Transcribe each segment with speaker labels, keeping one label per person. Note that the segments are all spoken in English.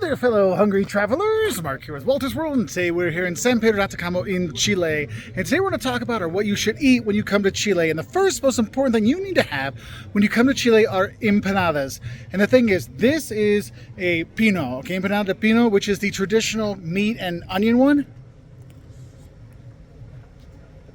Speaker 1: there, fellow hungry travelers. Mark here with Wolters World, and today we're here in San Pedro de Atacama in Chile. And today we're going to talk about what you should eat when you come to Chile. And the first most important thing you need to have when you come to Chile are empanadas. And the thing is, this is a pino, okay, empanada de pino, which is the traditional meat and onion one.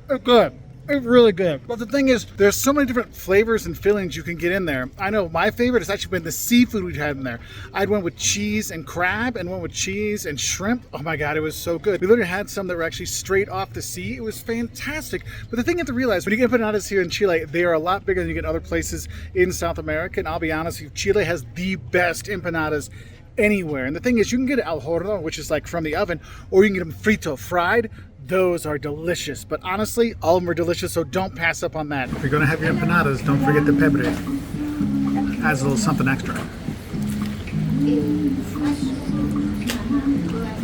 Speaker 1: It's good. It's really good. But the thing is, there's so many different flavors and fillings you can get in there. I know my favorite has actually been the seafood we've had in there. I had one with cheese and crab and one with cheese and shrimp. Oh my God, it was so good. We literally had some that were actually straight off the sea. It was fantastic. But the thing you have to realize, when you get empanadas here in Chile, they are a lot bigger than you get other places in South America. And I'll be honest with you, Chile has the best empanadas anywhere. And the thing is, you can get it al horno, which is like from the oven, or you can get them frito, fried. Those are delicious, but honestly, all of them are delicious, so don't pass up on that. If you're gonna have your empanadas, don't forget the pebre. Adds a little something extra.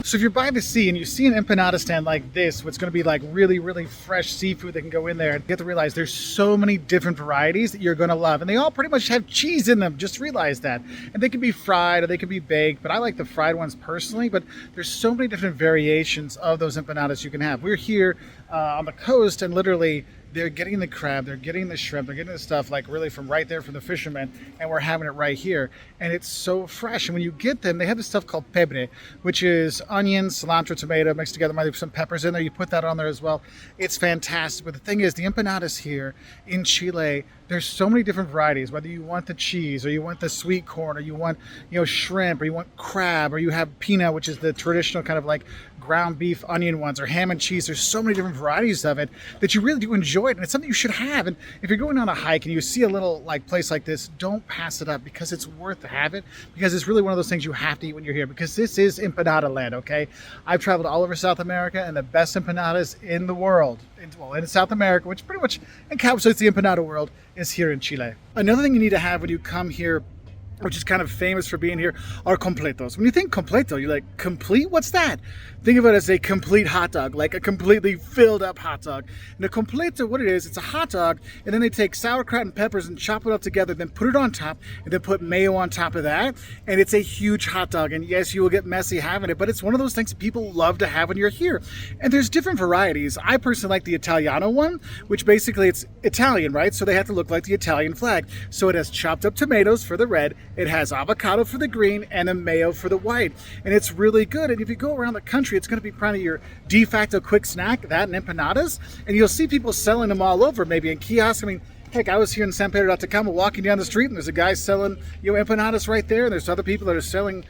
Speaker 1: So if you're by the sea and you see an empanada stand like this, what's going to be like really, really fresh seafood that can go in there, you have to realize there's so many different varieties that you're going to love. And they all pretty much have cheese in them. Just realize that. And they can be fried or they can be baked, but I like the fried ones personally. But there's so many different variations of those empanadas you can have. We're here on the coast, and literally they're getting the crab, they're getting the shrimp, they're getting the stuff like really from right there from the fishermen, and we're having it right here. And it's so fresh. And when you get them, they have this stuff called pebre, which is onion, cilantro, tomato mixed together. Might have some peppers in there. You put that on there as well. It's fantastic. But the thing is, the empanadas here in Chile, there's so many different varieties, whether you want the cheese or you want the sweet corn or you want, shrimp or you want crab or you have pina, which is the traditional kind of like ground beef onion ones, or ham and cheese. There's so many different varieties of it that you really do enjoy it, and it's something you should have. And if you're going on a hike and you see a little like place like this, don't pass it up, because it's worth to have it, because it's really one of those things you have to eat when you're here, because this is empanada land, okay? I've traveled all over South America, and the best empanadas in the world, in South America, which pretty much encapsulates the empanada world, is here in Chile. Another thing you need to have when you come here, which is kind of famous for being here, are completos. When you think completo, you're like, complete? What's that? Think of it as a complete hot dog, like a completely filled up hot dog. And a completo, what it is, it's a hot dog, and then they take sauerkraut and peppers and chop it up together, then put it on top, and then put mayo on top of that, and it's a huge hot dog. And yes, you will get messy having it, but it's one of those things that people love to have when you're here. And there's different varieties. I personally like the Italiano one, which basically it's Italian, right? So they have to look like the Italian flag. So it has chopped up tomatoes for the red, it has avocado for the green, and a mayo for the white. And it's really good. And if you go around the country, it's going to be kind of your de facto quick snack, that and empanadas. And you'll see people selling them all over, maybe in kiosks. I mean, heck, I was here in San Pedro de Atacama walking down the street, and there's a guy selling, empanadas right there. And there's other people that are selling,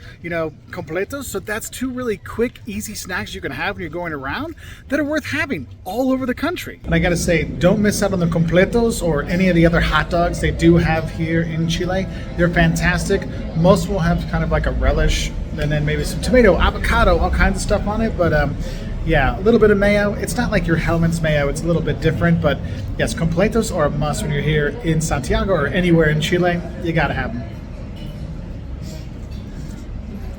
Speaker 1: completos. So that's two really quick, easy snacks you can have when you're going around that are worth having all over the country. And I got to say, don't miss out on the completos or any of the other hot dogs they do have here in Chile. They're fantastic. Most will have kind of like a relish, and then maybe some tomato, avocado, all kinds of stuff on it. But yeah, a little bit of mayo. It's not like your Hellmann's mayo. It's a little bit different, but yes, completos are a must when you're here in Santiago or anywhere in Chile. You gotta have them.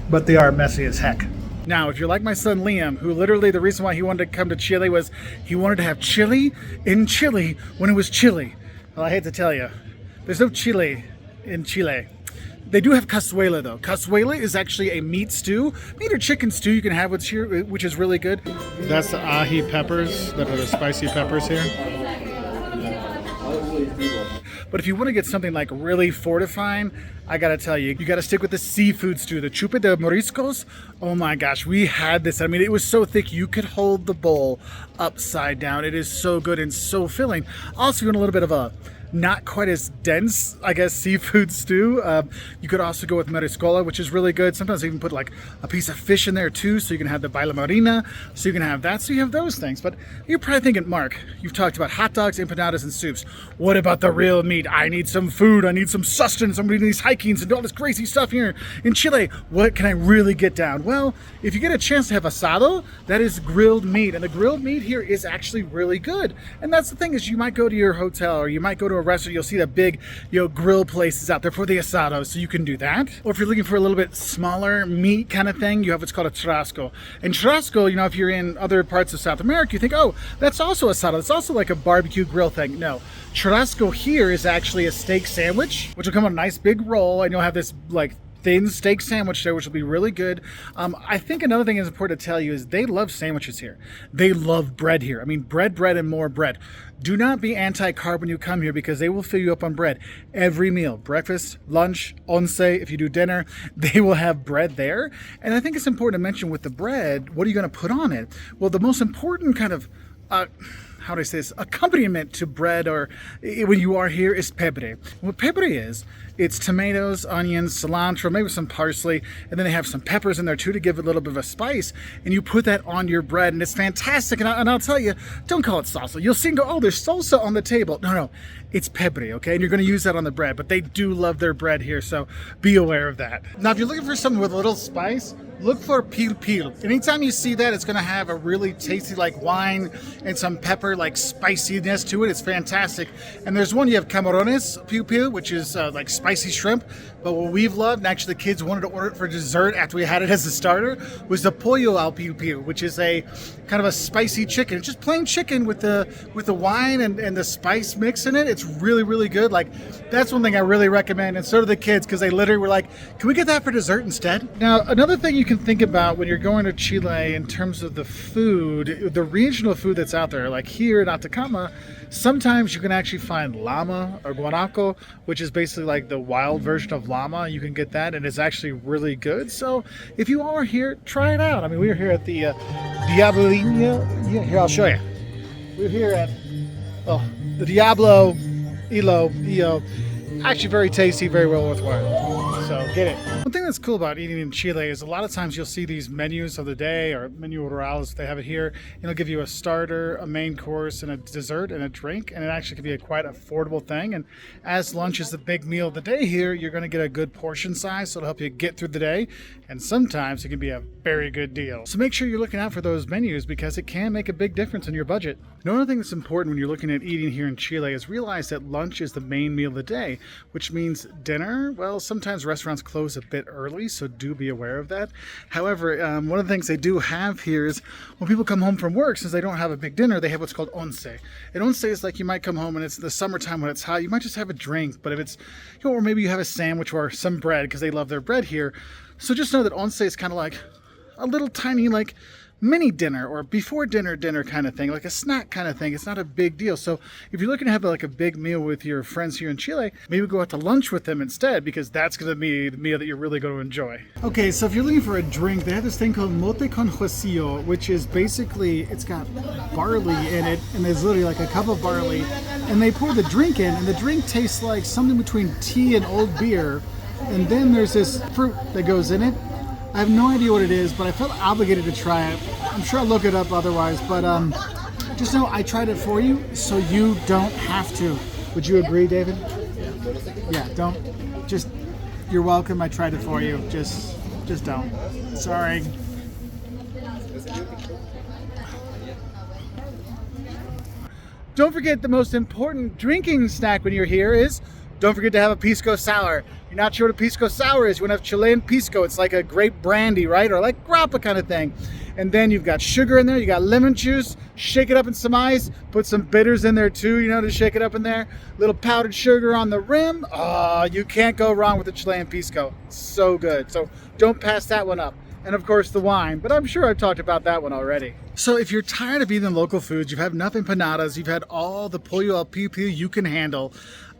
Speaker 1: But they are messy as heck. Now, if you're like my son Liam, who literally the reason why he wanted to come to Chile was he wanted to have chili in Chile when it was chilly. Well, I hate to tell you, there's no chili in Chile. They do have cazuela though. Cazuela is actually a meat stew, meat or chicken stew you can have with here, which is really good. That's the ají peppers, that are the spicy peppers here. But if you want to get something like really fortifying, I gotta tell you, you gotta stick with the seafood stew, the chupe de moriscos. Oh my gosh, we had this. I mean, it was so thick you could hold the bowl upside down. It is so good and so filling. Also, you want a little bit of a not quite as dense, I guess, seafood stew. You could also go with mariscola, which is really good. Sometimes even put like a piece of fish in there too, so you can have the baila marina, so you can have that, so you have those things. But you're probably thinking, Mark, you've talked about hot dogs, empanadas, and soups. What about the real meat? I need some food, I need some sustenance, I'm doing these hikings and all this crazy stuff here in Chile. What can I really get down? Well, if you get a chance to have asado, that is grilled meat, and the grilled meat here is actually really good. And that's the thing, is you might go to your hotel or you might go to a restaurant, you'll see the big, grill places out there for the asado, so you can do that. Or if you're looking for a little bit smaller meat kind of thing, you have what's called a churrasco. And churrasco, if you're in other parts of South America, you think, oh, that's also asado. It's also like a barbecue grill thing. No, churrasco here is actually a steak sandwich, which will come on a nice big roll, and you'll have this like thin steak sandwich there, which will be really good. I think another thing is important to tell you is they love sandwiches here. They love bread here. I mean, bread, and more bread. Do not be anti-carb when you come here because they will fill you up on bread. Every meal, breakfast, lunch, once, if you do dinner, they will have bread there. And I think it's important to mention with the bread, what are you going to put on it? Well, the most important kind of how do I say this, accompaniment to bread or when you are here is pebre. What pebre is, it's tomatoes, onions, cilantro, maybe some parsley, and then they have some peppers in there too to give it a little bit of a spice, and you put that on your bread, and it's fantastic. And I'll tell you, don't call it salsa. You'll see and go, oh, there's salsa on the table. No, it's pebre, okay? And you're going to use that on the bread, but they do love their bread here, so be aware of that. Now, if you're looking for something with a little spice, look for pil pil. Anytime you see that, it's going to have a really tasty like wine and some pepper like spiciness to it. It's fantastic. And there's one you have camarones pil pil, which is like spicy shrimp. But what we've loved, and actually the kids wanted to order it for dessert after we had it as a starter, was the pollo al pil pil, which is a kind of a spicy chicken. It's just plain chicken with the wine and the spice mix in it. It's really, really good. Like, that's one thing I really recommend. And so do the kids, because they literally were like, can we get that for dessert instead? Now, another thing you can think about when you're going to Chile in terms of the food, the regional food that's out there, like here in Atacama, sometimes you can actually find llama or guanaco, which is basically like the wild version of llama. You can get that, and it's actually really good. So if you are here, try it out. I mean, we're here at the Diablillo. Yeah, here, I'll show you. We're here at the Diablo Ilo. Actually very tasty, very well worthwhile. So get it. One thing that's cool about eating in Chile is a lot of times you'll see these menus of the day, or menu rurales, they have it here. It'll give you a starter, a main course, and a dessert and a drink, and it actually can be a quite affordable thing. And as lunch is the big meal of the day here, you're going to get a good portion size, so it'll help you get through the day. And sometimes it can be a very good deal. So make sure you're looking out for those menus because it can make a big difference in your budget. Another thing that's important when you're looking at eating here in Chile is realize that lunch is the main meal of the day, which means dinner, well, sometimes restaurants close a bit early, so do be aware of that. However, one of the things they do have here is when people come home from work, since they don't have a big dinner, they have what's called once. And once is like you might come home and it's the summertime when it's hot, you might just have a drink, but if it's, or maybe you have a sandwich or some bread because they love their bread here. So just know that once is kind of like a little tiny like mini dinner or before dinner kind of thing, like a snack kind of thing. It's not a big deal. So if you're looking to have like a big meal with your friends here in Chile, maybe go out to lunch with them instead, because that's going to be the meal that you're really going to enjoy. Okay, so if you're looking for a drink, they have this thing called mote con huesillo, which is basically, it's got barley in it, and there's literally like a cup of barley, and they pour the drink in, and the drink tastes like something between tea and old beer, and then there's this fruit that goes in it. I have no idea what it is, but I felt obligated to try it. I'm sure I'll look it up otherwise, but just know I tried it for you, so you don't have to. Would you agree, David? Yeah, don't. Just, you're welcome. I tried it for you. Just don't. Sorry. Don't forget the most important drinking snack when you're here is, don't forget to have a pisco sour. You're not sure what a pisco sour is, you want to have Chilean pisco. It's like a grape brandy, right? Or like grappa kind of thing. And then you've got sugar in there, you got lemon juice, shake it up in some ice, put some bitters in there too, to shake it up in there. Little powdered sugar on the rim. Oh, you can't go wrong with the Chilean pisco. So good. So don't pass that one up. And of course the wine, but I'm sure I've talked about that one already. So if you're tired of eating local foods, you've had enough empanadas, you've had all the pollo al pil pil you can handle,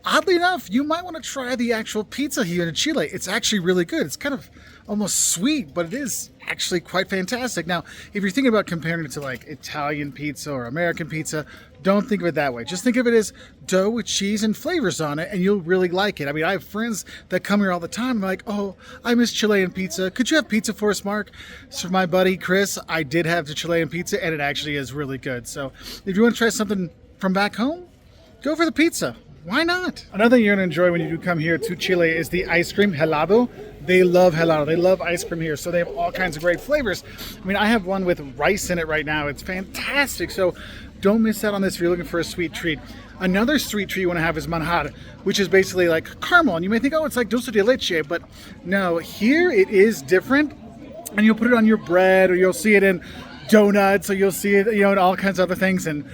Speaker 1: oddly enough, you might want to try the actual pizza here in Chile. It's actually really good. It's kind of almost sweet, but it is actually quite fantastic. Now, if you're thinking about comparing it to like Italian pizza or American pizza, don't think of it that way. Just think of it as dough with cheese and flavors on it, and you'll really like it. I mean, I have friends that come here all the time like, oh, I miss Chilean pizza. Could you have pizza for us, Mark? So my buddy Chris, I did have the Chilean pizza, and it actually is really good. So if you want to try something from back home, go for the pizza. Why not? Another thing you're going to enjoy when you do come here to Chile is the ice cream, helado. They love helado. They love ice cream here. So they have all kinds of great flavors. I mean, I have one with rice in it right now. It's fantastic. So don't miss out on this if you're looking for a sweet treat. Another sweet treat you want to have is manjar, which is basically like caramel. And you may think, oh, it's like dulce de leche. But no, here it is different. And you'll put it on your bread, or you'll see it in donuts, or you'll see it, and all kinds of other things. And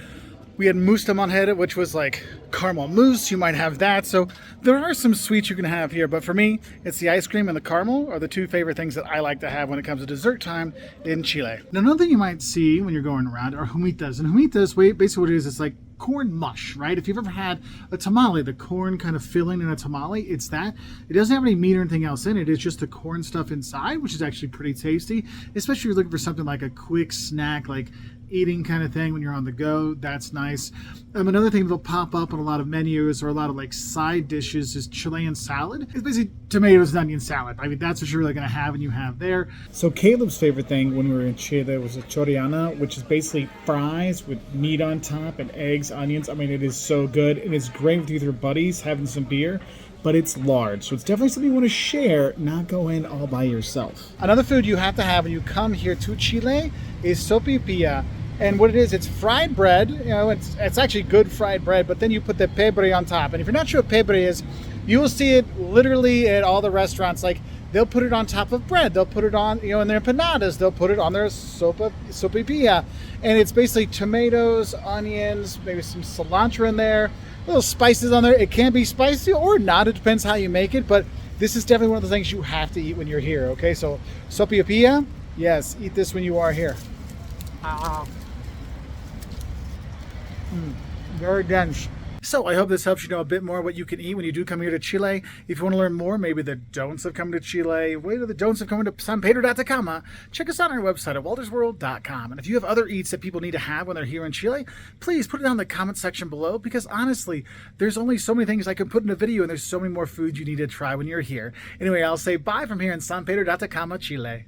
Speaker 1: We had mousse de monjera, which was like caramel mousse. You might have that. So there are some sweets you can have here. But for me, it's the ice cream and the caramel are the two favorite things that I like to have when it comes to dessert time in Chile. Now, another thing you might see when you're going around are humitas. And humitas, basically what it is, it's like corn mush, right? If you've ever had a tamale, the corn kind of filling in a tamale, it's that. It doesn't have any meat or anything else in it. It's just the corn stuff inside, which is actually pretty tasty, especially if you're looking for something like a quick snack, like eating kind of thing when you're on the go. That's nice. Another thing that'll pop up on a lot of menus or a lot of like side dishes is Chilean salad. It's basically tomatoes and onion salad. I mean, that's what you're really going to have and you have there. So Caleb's favorite thing when we were in Chile was a choriana, which is basically fries with meat on top and eggs, onions. I mean, it is so good. And it's great with your buddies having some beer, but it's large. So it's definitely something you want to share, not go in all by yourself. Another food you have to have when you come here to Chile is sopapilla. And what it is, it's fried bread. You know, it's actually good fried bread, but then you put the pebre on top. And if you're not sure what pebre is, you will see it literally at all the restaurants. Like, they'll put it on top of bread. They'll put it on, you know, in their empanadas. They'll put it on their sopapilla. And it's basically tomatoes, onions, maybe some cilantro in there, little spices on there. It can be spicy or not. It depends how you make it. But this is definitely one of the things you have to eat when you're here, okay? So sopapilla, yes, eat this when you are here. Very dense. So I hope this helps you know a bit more what you can eat when you do come here to Chile. If you want to learn more, maybe the don'ts of coming to Chile, what are the don'ts of coming to San Pedro de Atacama, check us out on our website at woltersworld.com. And if you have other eats that people need to have when they're here in Chile, please put it down in the comment section below, because honestly, there's only so many things I can put in a video and there's so many more foods you need to try when you're here. Anyway, I'll say bye from here in San Pedro de Atacama, Chile.